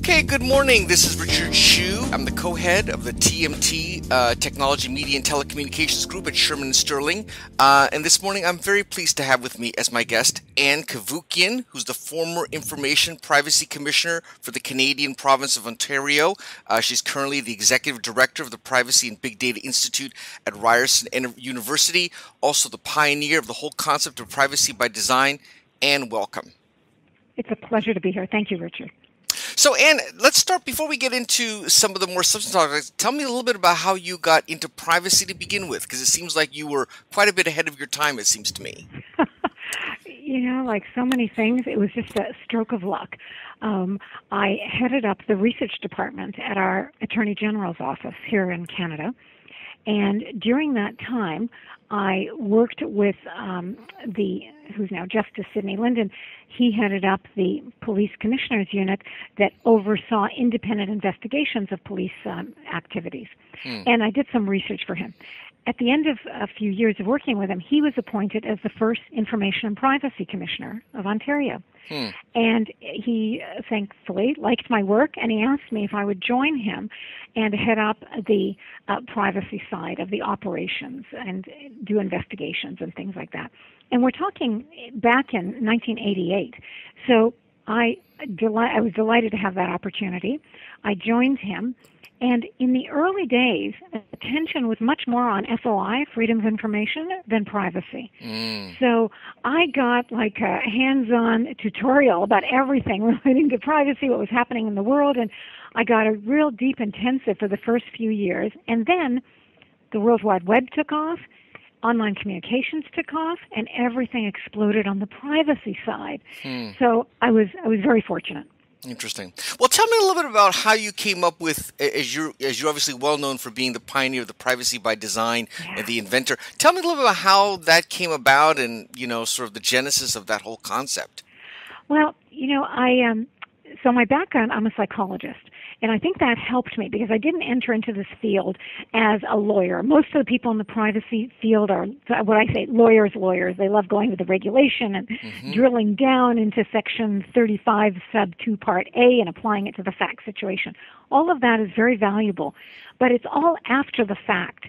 Okay, good morning. This is Richard Hsu. I'm the co-head of the TMT Technology, Media, and Telecommunications Group at Shearman and Sterling. And this morning, I'm very pleased to have with me as my guest Anne Cavoukian, who's the former Information Privacy Commissioner for the Canadian province of Ontario. She's currently the Executive Director of the Privacy and Big Data Institute at Ryerson University, also the pioneer of the whole concept of privacy by design. Anne, welcome. It's a pleasure to be here. Thank you, Richard. So, Anne, let's start, before we get into some of the more substantive topics, tell me a little bit about how you got into privacy to begin with, because it seems like you were quite a bit ahead of your time, it seems to me. Like so many things, it was just a stroke of luck. I headed up the research department at our Attorney General's office here in Canada, and during that time, I worked with who's now Justice Sidney Linden. He headed up the police commissioner's unit that oversaw independent investigations of police activities. And I did some research for him. At the end of a few years of working with him, he was appointed as the first Information and Privacy Commissioner of Ontario. And he thankfully liked my work, and he asked me if I would join him and head up the privacy side of the operations and do investigations and things like that. And we're talking back in 1988. So I was delighted to have that opportunity. I joined him. And in the early days, attention was much more on FOI, freedom of information, than privacy. So I got like a hands-on tutorial about everything relating to privacy, what was happening in the world, and I got a real deep intensive for the first few years. And then the World Wide Web took off, online communications took off, and everything exploded on the privacy side. So I was very fortunate. Interesting. Well, tell me a little bit about how you came up with, as you're obviously well known for being the pioneer of the privacy by design and the inventor. Tell me a little bit about how that came about and, sort of the genesis of that whole concept. Well, so my background, I'm a psychologist. And I think that helped me because I didn't enter into this field as a lawyer. Most of the people in the privacy field are, what I say, lawyers. They love going with the regulation and drilling down into Section 35, Sub 2, Part A and applying it to the fact situation. All of that is very valuable, but it's all after the fact.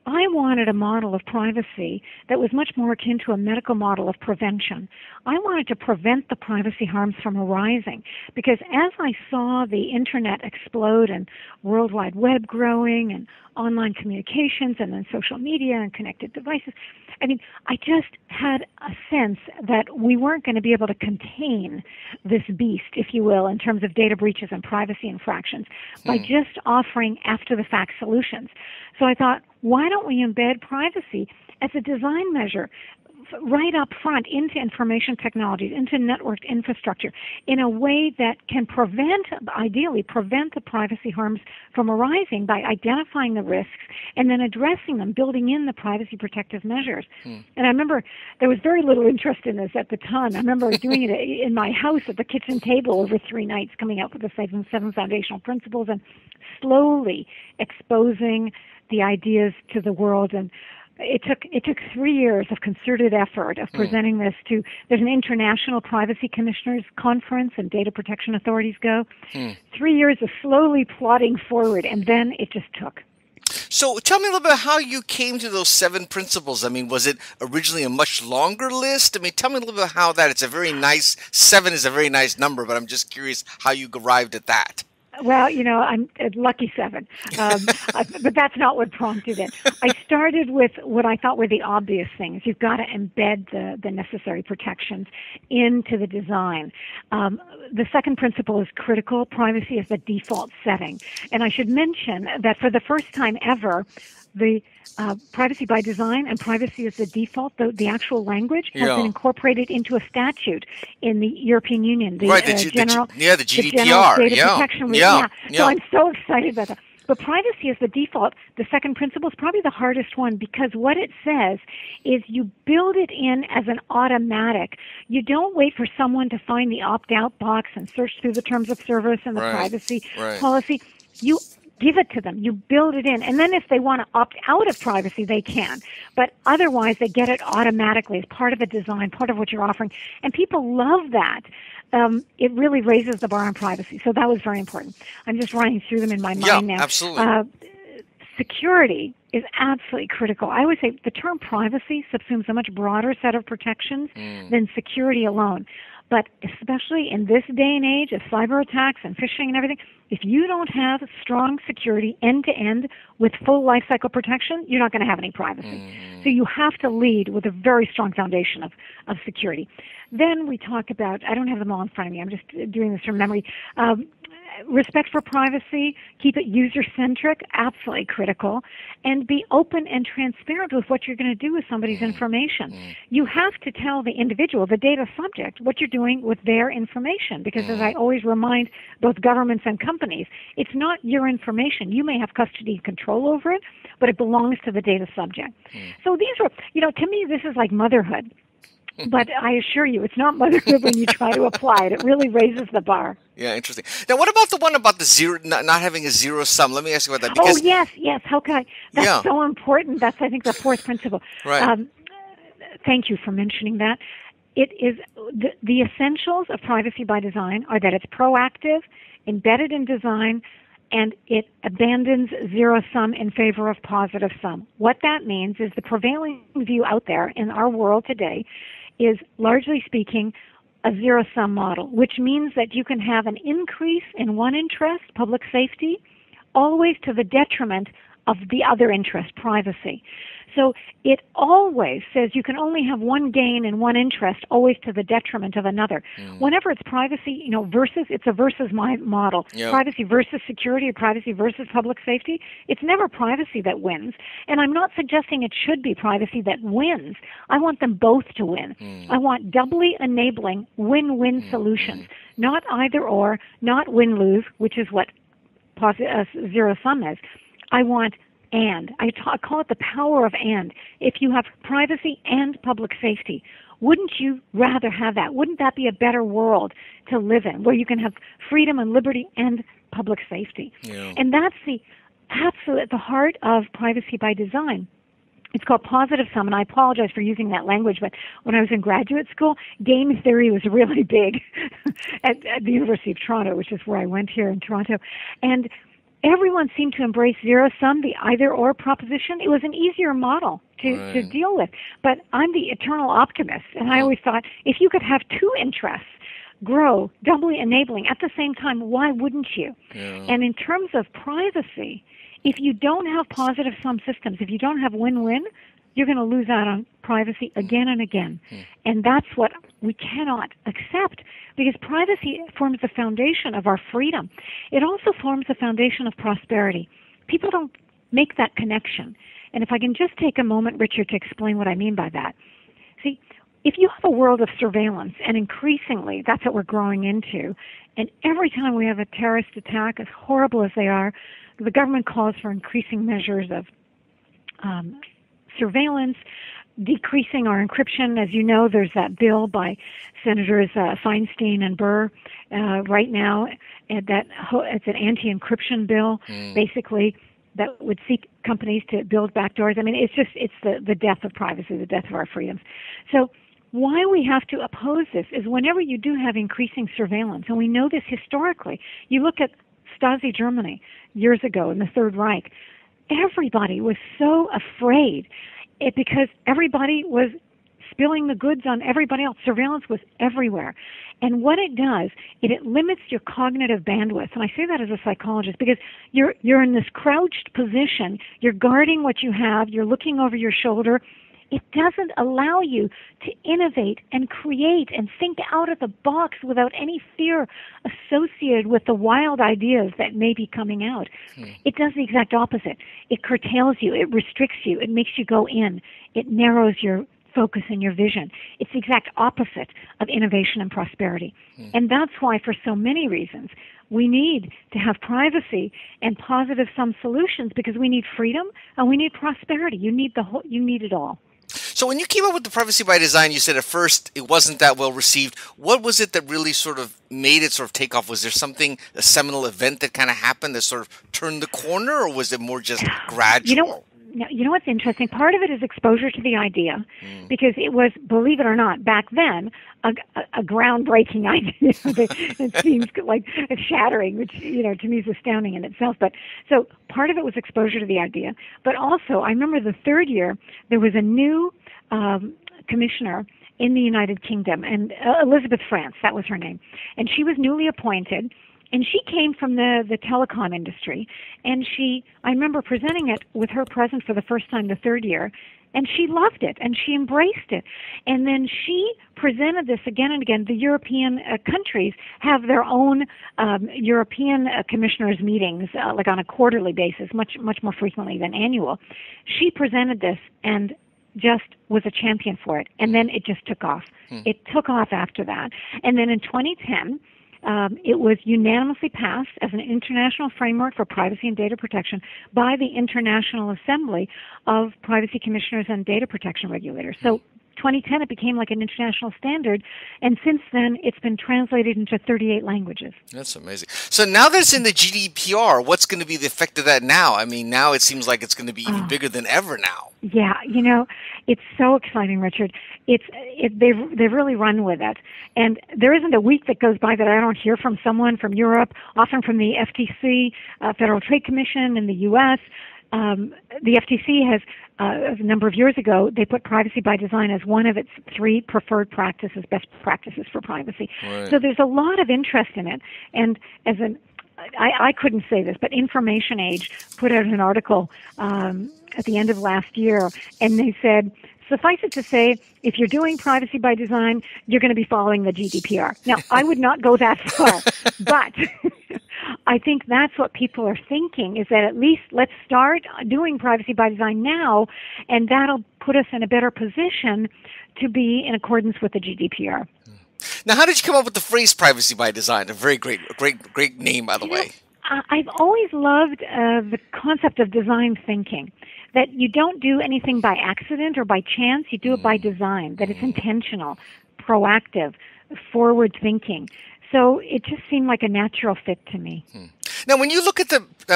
I wanted a model of privacy that was much more akin to a medical model of prevention. I wanted to prevent the privacy harms from arising because as I saw the internet explode and World Wide Web growing and online communications and then social media and connected devices, I just had a sense that we weren't going to be able to contain this beast, if you will, in terms of data breaches and privacy infractions by just offering after-the-fact solutions. So I thought, why don't we embed privacy as a design measure right up front into information technologies, into networked infrastructure, in a way that can ideally prevent the privacy harms from arising by identifying the risks and then addressing them, building in the privacy protective measures. And I remember there was very little interest in this at the time. I remember doing it in my house at the kitchen table over 3 nights, coming up with the 7 foundational principles and slowly exposing the ideas to the world. And it took 3 years of concerted effort of presenting this to, there's an international privacy commissioners conference and data protection authorities go. 3 years of slowly plodding forward, and then it just took. So tell me a little bit how you came to those 7 principles. Was it originally a much longer list? Tell me a little bit how that, 7 is a very nice number, but I'm just curious how you arrived at that. Well, I'm a lucky 7, but that's not what prompted it. I started with what I thought were the obvious things. You've got to embed the necessary protections into the design. The second principle is critical. Privacy is the default setting. And I should mention that for the first time ever, the privacy by design and privacy as the default, the actual language, has been incorporated into a statute in the European Union. The GDPR. The General Data Protection. So I'm so excited about that. But privacy as the default, the second principle, is probably the hardest one because what it says is you build it in as an automatic. You don't wait for someone to find the opt-out box and search through the terms of service and the privacy policy. You give it to them. You build it in. And then if they want to opt out of privacy, they can. But otherwise, they get it automatically as part of the design, part of what you're offering. And people love that. It really raises the bar on privacy. So that was very important. I'm just running through them in my mind now. Absolutely. Security is absolutely critical. I always say the term privacy subsumes a much broader set of protections than security alone. But especially in this day and age of cyber attacks and phishing and everything, if you don't have strong security end-to-end with full lifecycle protection, you're not going to have any privacy. So you have to lead with a very strong foundation of security. Then we talk about, I don't have them all in front of me, I'm just doing this from memory, respect for privacy, keep it user-centric, absolutely critical, and be open and transparent with what you're going to do with somebody's information. You have to tell the individual, the data subject, what you're doing with their information, because as I always remind both governments and companies, it's not your information. You may have custody and control over it, but it belongs to the data subject. So these are, to me, this is like motherhood. But I assure you, it's not motherhood when you try to apply it. It really raises the bar. Yeah, interesting. Now, what about the one about the zero, not having a zero sum? Let me ask you about that. Because, yes. How can I? That's so important. That's, I think, the fourth principle. Right. Thank you for mentioning that. It is the essentials of privacy by design are that it's proactive, embedded in design, and it abandons zero sum in favor of positive sum. What that means is the prevailing view out there in our world today is, largely speaking, a zero-sum model, which means that you can have an increase in one interest, public safety, always to the detriment of the other interest, privacy. So it always says you can only have one gain and one interest, always to the detriment of another. Whenever it's privacy, it's a versus model. Yep. Privacy versus security or privacy versus public safety. It's never privacy that wins. And I'm not suggesting it should be privacy that wins. I want them both to win. I want doubly enabling win-win solutions, not either or, not win-lose, which is what zero-sum is. I want and. I call it the power of and. If you have privacy and public safety, wouldn't you rather have that? Wouldn't that be a better world to live in, where you can have freedom and liberty and public safety? Yeah. And that's absolutely at the heart of privacy by design. It's called positive sum, and I apologize for using that language, but when I was in graduate school, game theory was really big at the University of Toronto, which is where I went here in Toronto. And everyone seemed to embrace zero-sum, the either-or proposition. It was an easier model to deal with. But I'm the eternal optimist, and I always thought if you could have two interests grow, doubly enabling, at the same time, why wouldn't you? Yeah. And in terms of privacy, if you don't have positive-sum systems, if you don't have win-win, you're going to lose out on privacy again and again. And that's what we cannot accept, because privacy forms the foundation of our freedom. It also forms the foundation of prosperity. People don't make that connection. And if I can just take a moment, Richard, to explain what I mean by that. See, if you have a world of surveillance, and increasingly that's what we're growing into, and every time we have a terrorist attack, as horrible as they are, the government calls for increasing measures of surveillance, decreasing our encryption. As you know, there's that bill by Senators Feinstein and Burr right now, and it's an anti-encryption bill, basically, that would seek companies to build backdoors. I mean, it's the death of privacy, the death of our freedoms. So why we have to oppose this is whenever you do have increasing surveillance, and we know this historically. You look at Stasi Germany years ago in the Third Reich, everybody was so afraid because everybody was spilling the goods on everybody else. Surveillance was everywhere. And what it does, it limits your cognitive bandwidth. And I say that as a psychologist because you're in this crouched position. You're guarding what you have. You're looking over your shoulder. It doesn't allow you to innovate and create and think out of the box without any fear associated with the wild ideas that may be coming out. It does the exact opposite. It curtails you. It restricts you. It makes you go in. It narrows your focus and your vision. It's the exact opposite of innovation and prosperity. And that's why, for so many reasons, we need to have privacy and positive sum solutions, because we need freedom and we need prosperity. You need it all. So when you came up with the privacy by design, you said at first it wasn't that well received. What was it that really sort of made it sort of take off? Was there something, a seminal event that kind of happened that sort of turned the corner, or was it more just gradual? You know what's interesting? Part of it is exposure to the idea, because it was, believe it or not, back then, a groundbreaking idea. It seems like it's shattering, which, to me is astounding in itself. But so part of it was exposure to the idea. But also, I remember the third year, there was a new commissioner in the United Kingdom, and Elizabeth France, that was her name. And she was newly appointed. And she came from the telecom industry, and I remember presenting it with her present for the first time the third year, and she loved it, and she embraced it. And then she presented this again and again. The European countries have their own European commissioners' meetings, like on a quarterly basis, much more frequently than annual. She presented this and just was a champion for it, and then it just took off. It took off after that. And then in 2010, it was unanimously passed as an international framework for privacy and data protection by the International Assembly of Privacy Commissioners and Data Protection Regulators. So 2010, it became like an international standard, and since then, it's been translated into 38 languages. That's amazing. So now that it's in the GDPR, what's going to be the effect of that now? I mean, now it seems like it's going to be even bigger than ever now. Yeah, it's so exciting, Richard. They've really run with it, and there isn't a week that goes by that I don't hear from someone from Europe, often from the FTC, Federal Trade Commission in the U.S. The FTC has, a number of years ago, they put privacy by design as one of its 3 preferred practices, best practices for privacy. Right. So there's a lot of interest in it, and I couldn't say this, but Information Age put out an article at the end of last year, and they said, suffice it to say, if you're doing privacy by design, you're going to be following the GDPR. Now, I would not go that far, but I think that's what people are thinking, is that at least let's start doing privacy by design now, and that'll put us in a better position to be in accordance with the GDPR. Now, how did you come up with the phrase privacy by design? A very great name, by the way. I've always loved the concept of design thinking, that you don't do anything by accident or by chance, you do it by design, that it's intentional, proactive, forward thinking. So it just seemed like a natural fit to me. Now, when you look at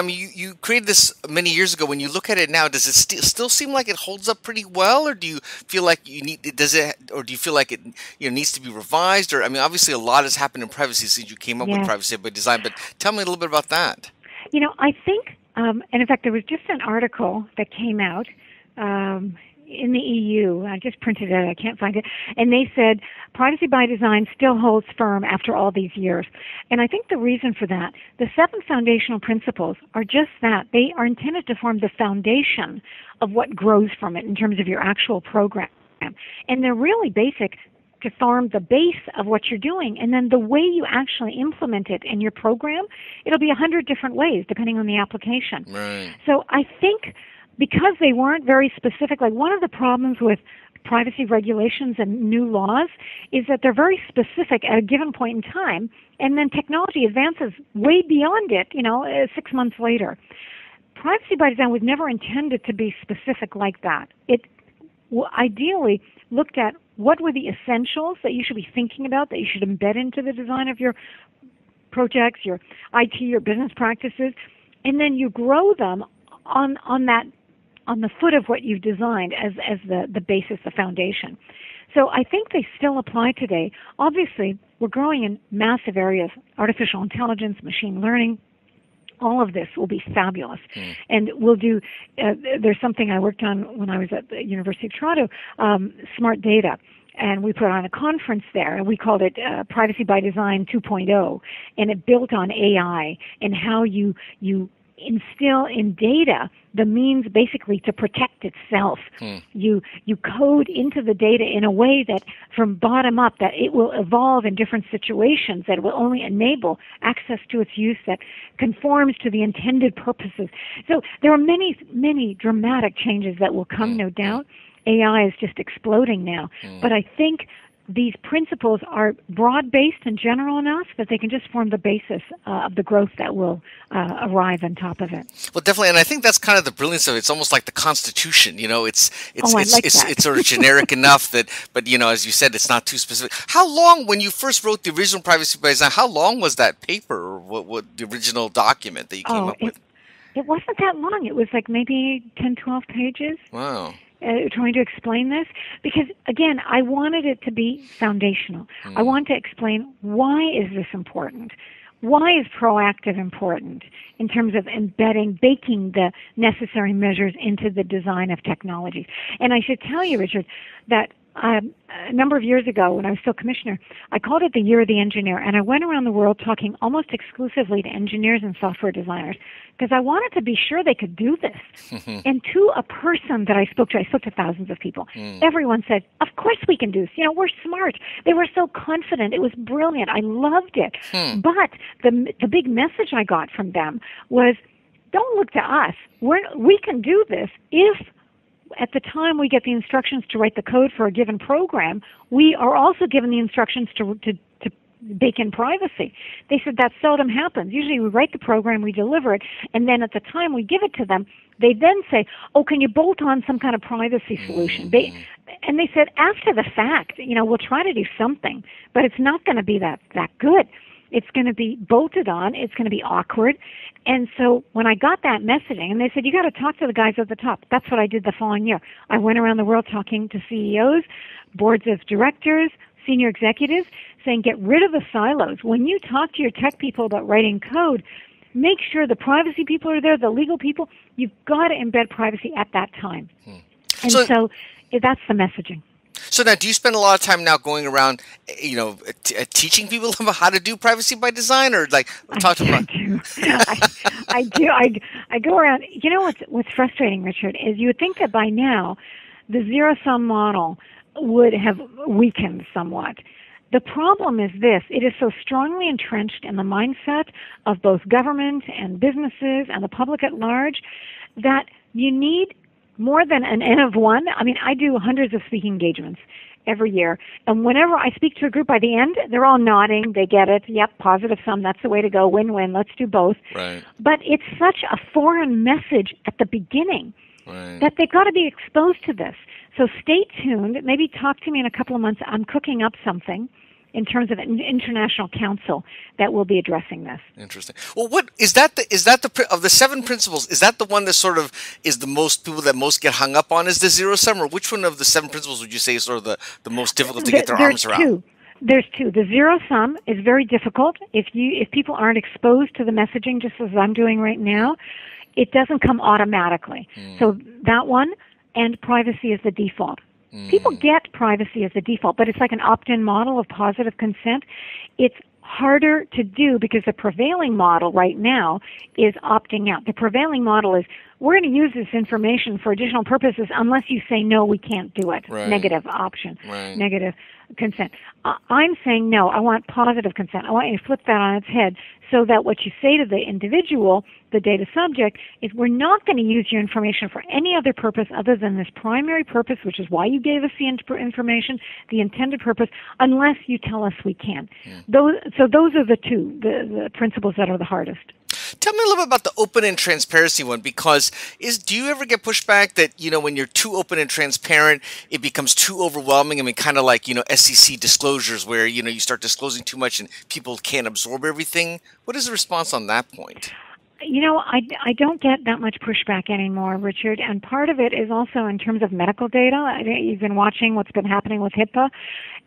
you created this many years ago. When you look at it now, does it still seem like it holds up pretty well, or do you feel like do you feel like it needs to be revised? Or obviously a lot has happened in privacy since you came up with privacy by design. But tell me a little bit about that. I think, and in fact, there was just an article that came out in the EU. I just printed it. I can't find it. And they said privacy by design still holds firm after all these years. And I think the reason for that, the 7 foundational principles are just that. They are intended to form the foundation of what grows from it in terms of your actual program. And they're really basic to form the base of what you're doing. And then the way you actually implement it in your program, it'll be 100 different ways depending on the application. Right. So I think because they weren't very specific, like one of the problems with privacy regulations and new laws is that they're very specific at a given point in time, and then technology advances way beyond it, 6 months later. Privacy by design was never intended to be specific like that. It ideally looked at what were the essentials that you should be thinking about, that you should embed into the design of your projects, your IT, your business practices, and then you grow them on the foot of what you've designed as the basis, the foundation. So I think they still apply today. Obviously, we're growing in massive areas, artificial intelligence, machine learning. All of this will be fabulous. And we'll do, there's something I worked on when I was at the University of Toronto, smart data. And we put on a conference there, and we called it Privacy by Design 2.0. And it built on AI and how you instill in data the means basically to protect itself. You code into the data in a way that from bottom up that it will evolve in different situations, that it will only enable access to its use that conforms to the intended purposes. So there are many, many dramatic changes that will come, no doubt. AI is just exploding now. But I think these principles are broad-based and general enough that they can just form the basis of the growth that will arrive on top of it. Well, definitely, and I think that's kind of the brilliance of it. It's almost like the Constitution. It's sort of generic enough that, but as you said, it's not too specific. How long, when you first wrote the original Privacy by Design, how long was that paper, or what the original document that you came up with? It wasn't that long. It was like maybe 10, 12 pages. Wow. Trying to explain this, because again, I wanted it to be foundational. I want to explain, why is this important? Why is proactive important in terms of baking the necessary measures into the design of technologies? And I should tell you, Richard, that a number of years ago, when I was still commissioner, I called it the Year of the Engineer, and I went around the world talking almost exclusively to engineers and software designers, because I wanted to be sure they could do this. And to a person that I spoke to thousands of people, everyone said, of course we can do this. We're smart. They were so confident. It was brilliant. I loved it. But the big message I got from them was, don't look to us. We can do this if at the time we get the instructions to write the code for a given program, we are also given the instructions to bake in privacy. They said that seldom happens. Usually we write the program, we deliver it, and then at the time we give it to them, they then say, oh, can you bolt on some kind of privacy solution? And they said, after the fact, we'll try to do something, but it's not going to be that good. It's going to be bolted on. It's going to be awkward. And so when I got that messaging, and they said, you got to talk to the guys at the top. That's what I did the following year. I went around the world talking to CEOs, boards of directors, senior executives, saying, get rid of the silos. When you talk to your tech people about writing code, make sure the privacy people are there, the legal people. You've got to embed privacy at that time. And so that's the messaging. So now, do you spend a lot of time now going around, teaching people about how to do privacy by design, or talk to them? I do. I go around. What's frustrating, Richard, is you would think that by now the zero-sum model would have weakened somewhat. The problem is this: it is so strongly entrenched in the mindset of both government and businesses and the public at large that you need more than an N of one. I mean, I do hundreds of speaking engagements every year, and whenever I speak to a group, by the end, they're all nodding. They get it. Yep, positive sum. That's the way to go. Win-win. Let's do both. Right. But it's such a foreign message at the beginning that they've got to be exposed to this. So stay tuned. Maybe talk to me in a couple of months. I'm cooking up something in terms of an international council that will be addressing this. Interesting. Well, what is that? Of the 7 principles, is that the one that sort of is the most people that most get hung up on? Is the zero sum, or which one of the 7 principles would you say is sort of the most difficult to get their arms around? There's two. The zero sum is very difficult. If people aren't exposed to the messaging, just as I'm doing right now, it doesn't come automatically. So that one, and privacy is the default. People get privacy as the default, but it's like an opt-in model of positive consent. It's harder to do because the prevailing model right now is opting out. The prevailing model is, we're going to use this information for additional purposes unless you say, no, we can't do it. Right. Negative option, right. Negative consent. I'm saying, no, I want positive consent. I want you to flip that on its head so that what you say to the individual, the data subject, is we're not going to use your information for any other purpose other than this primary purpose, which is why you gave us the information, the intended purpose, unless you tell us we can. Those are the two, the principles that are the hardest. Tell me a little bit about the open and transparency one, because do you ever get pushback that, when you're too open and transparent, it becomes too overwhelming? I mean, kind of like, SEC disclosures where, you start disclosing too much and people can't absorb everything. What is the response on that point? I don't get that much pushback anymore, Richard, and part of it is also in terms of medical data. You've been watching what's been happening with HIPAA.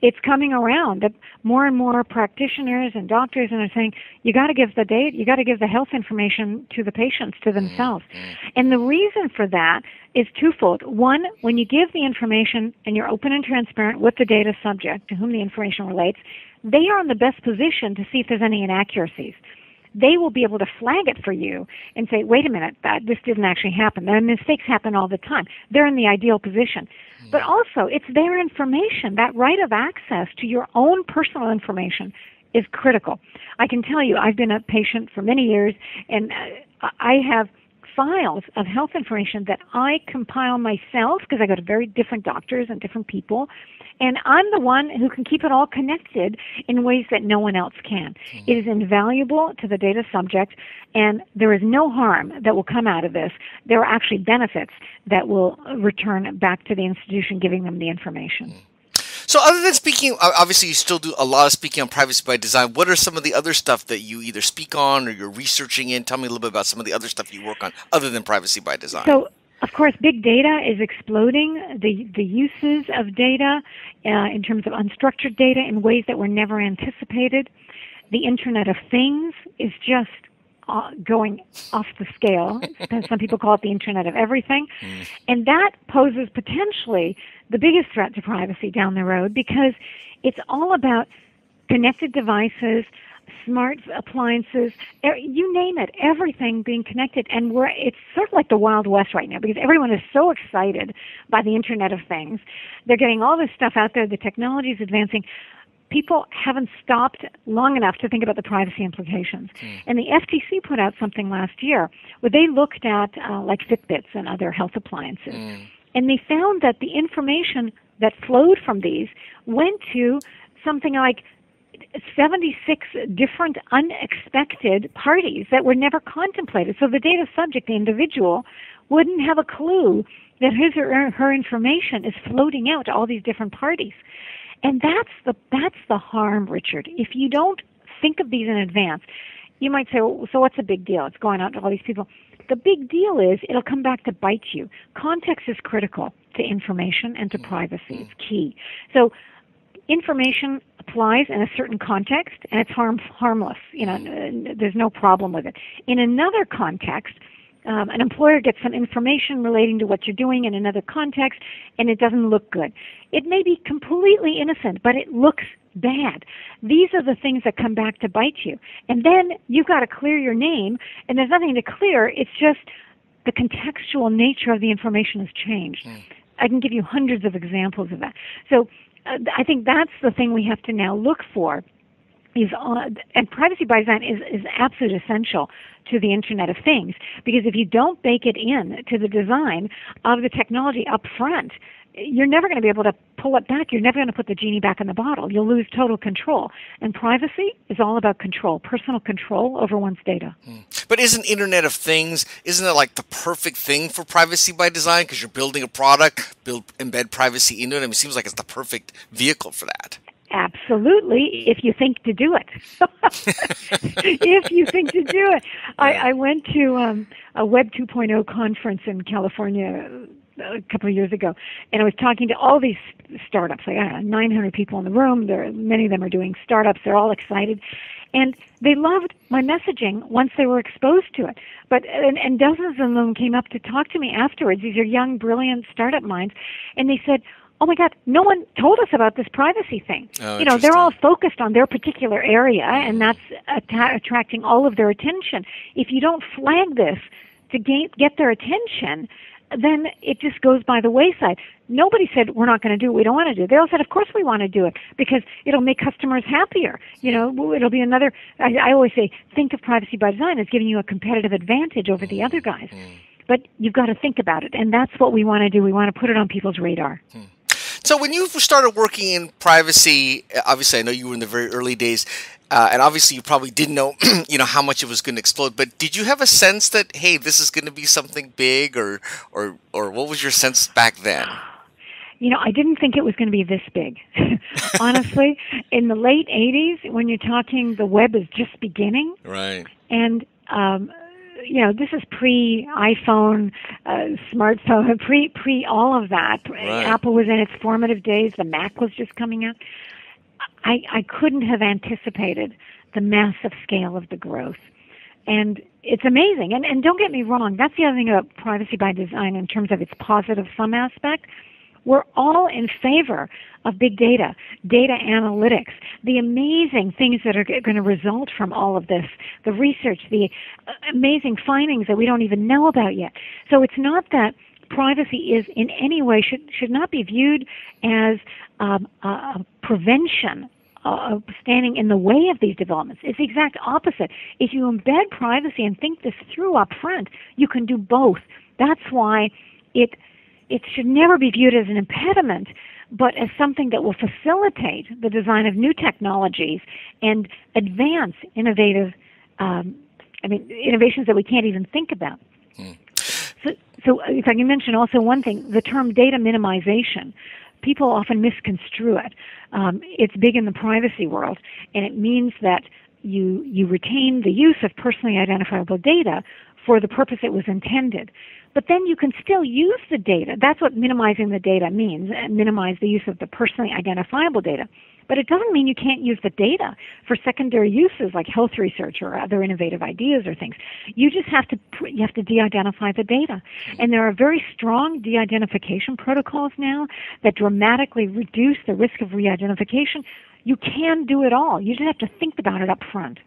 It's coming around that more and more practitioners and doctors are saying, you got to give the data, you got to give the health information to the patients, to themselves. And the reason for that is twofold. One, when you give the information and you're open and transparent with the data subject to whom the information relates, they are in the best position to see if there's any inaccuracies. They will be able to flag it for you and say, wait a minute, this didn't actually happen. Mistakes happen all the time. They're in the ideal position. But also, it's their information. That right of access to your own personal information is critical. I can tell you, I've been a patient for many years, and I have files of health information that I compile myself, because I go to very different doctors and different people, and I'm the one who can keep it all connected in ways that no one else can. It is invaluable to the data subject, and there is no harm that will come out of this. There are actually benefits that will return back to the institution giving them the information. So other than speaking, obviously you still do a lot of speaking on privacy by design. What are some of the other stuff that you either speak on or you're researching in? Tell me a little bit about some of the other stuff you work on other than privacy by design. So, of course, big data is exploding. The uses of data in terms of unstructured data in ways that were never anticipated. The Internet of Things is just going off the scale. Some people call it the Internet of Everything. And that poses potentially the biggest threat to privacy down the road, because it's all about connected devices, smart appliances, you name it, everything being connected. And it's sort of like the Wild West right now, because everyone is so excited by the Internet of Things. They're getting all this stuff out there. The technology is advancing. People haven't stopped long enough to think about the privacy implications. And the FTC put out something last year where they looked at like Fitbits and other health appliances. And they found that the information that flowed from these went to something like 76 different unexpected parties that were never contemplated. So the data subject, the individual, wouldn't have a clue that his or her information is floating out to all these different parties. And that's the harm, Richard. If you don't think of these in advance, you might say, well, so what's the big deal? It's going out to all these people. The big deal is it'll come back to bite you. Context is critical to information and to privacy. It's key. So information applies in a certain context, and it's harmless. There's no problem with it. In another context, an employer gets some information relating to what you're doing in another context, and it doesn't look good. It may be completely innocent, but it looks bad. These are the things that come back to bite you. And then you've got to clear your name, and there's nothing to clear. It's just the contextual nature of the information has changed. I can give you hundreds of examples of that. So I think that's the thing we have to now look for. And privacy by design is absolutely essential to the Internet of Things, because if you don't bake it in to the design of the technology up front, you're never going to be able to pull it back. You're never going to put the genie back in the bottle. You'll lose total control. And privacy is all about control, personal control over one's data. But isn't Internet of Things, isn't it like the perfect thing for privacy by design? Because you're building a product, embed privacy into it. I mean, it seems like it's the perfect vehicle for that. Absolutely, if you think to do it. If you think to do it. I went to a Web 2.0 conference in California a couple of years ago, and I was talking to all these startups, like 900 people in the room. Many of them are doing startups. They're all excited. And they loved my messaging once they were exposed to it. And dozens of them came up to talk to me afterwards. These are young, brilliant startup minds. And they said, oh my God, no one told us about this privacy thing. They're all focused on their particular area, and that's attracting all of their attention. If you don't flag this to get their attention, then it just goes by the wayside. Nobody said, we're not going to do what we don't want to do. They all said, of course we want to do it, because it'll make customers happier. It'll be another, I always say, think of privacy by design as giving you a competitive advantage over the other guys. But you've got to think about it, and that's what we want to do. We want to put it on people's radar. So when you started working in privacy, obviously I know you were in the very early days, and obviously you probably didn't know, how much it was going to explode. But did you have a sense that, hey, this is going to be something big, or what was your sense back then? I didn't think it was going to be this big. Honestly, in the late 80s, when you're talking, the web is just beginning. Right. And this is pre-iPhone, smartphone, pre all of that. Right. Apple was in its formative days. The Mac was just coming out. I couldn't have anticipated the massive scale of the growth. And it's amazing. And don't get me wrong, that's the other thing about privacy by design in terms of its positive sum aspect. We're all in favor of big data, data analytics, the amazing things that are going to result from all of this, the research, the amazing findings that we don't even know about yet. So it's not that privacy is in any way should not be viewed as a prevention standing in the way of these developments. It's the exact opposite. If you embed privacy and think this through up front, you can do both. That's why it should never be viewed as an impediment, but as something that will facilitate the design of new technologies and advance innovations that we can't even think about. So if I can mention also one thing, the term data minimization, people often misconstrue it. It's big in the privacy world, and it means that you retain the use of personally identifiable data for the purpose it was intended. But then you can still use the data. That's what minimizing the data means, minimize the use of the personally identifiable data. But it doesn't mean you can't use the data for secondary uses like health research or other innovative ideas or things. You just have to de-identify the data. And there are very strong de-identification protocols now that dramatically reduce the risk of re-identification. You can do it all. You just have to think about it up front.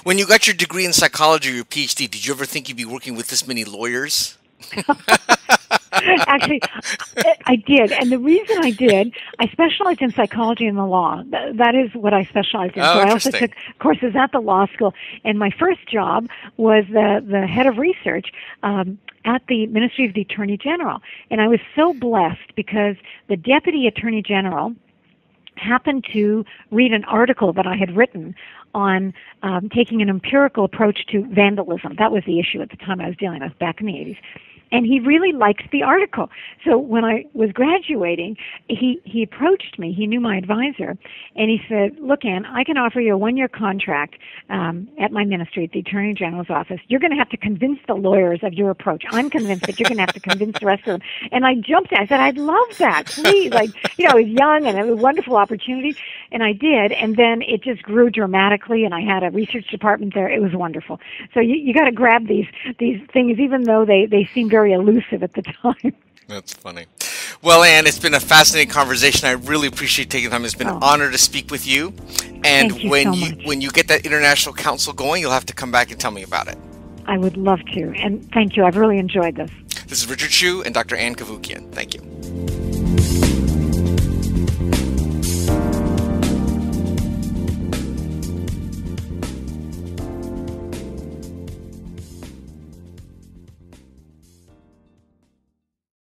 When you got your degree in psychology, your PhD, did you ever think you'd be working with this many lawyers? Actually, I did. And the reason I did, I specialized in psychology and the law. That is what I specialized in. Oh, so I also took courses at the law school. And my first job was the head of research at the Ministry of the Attorney General. And I was so blessed because the Deputy Attorney General happened to read an article that I had written on taking an empirical approach to vandalism. That was the issue at the time I was dealing with back in the 80s. And he really liked the article. So when I was graduating, he approached me. He knew my advisor. And he said, look, Ann, I can offer you a 1-year contract at my ministry at the Attorney General's office. You're going to have to convince the lawyers of your approach. I'm convinced that you're going to have to convince the rest of them. And I jumped at it. I said, I'd love that, please. I was young and it was a wonderful opportunity. And I did. And then it just grew dramatically. And I had a research department there. It was wonderful. So you got to grab these things, even though they seem very elusive at the time. That's funny. Well, Ann, it's been a fascinating conversation. I really appreciate taking time. It's been an honor to speak with you. And Thank you when you get that international council going, you'll have to come back and tell me about it. I would love to. And thank you. I've really enjoyed this. This is Richard Hsu and Dr. Ann Cavoukian. Thank you.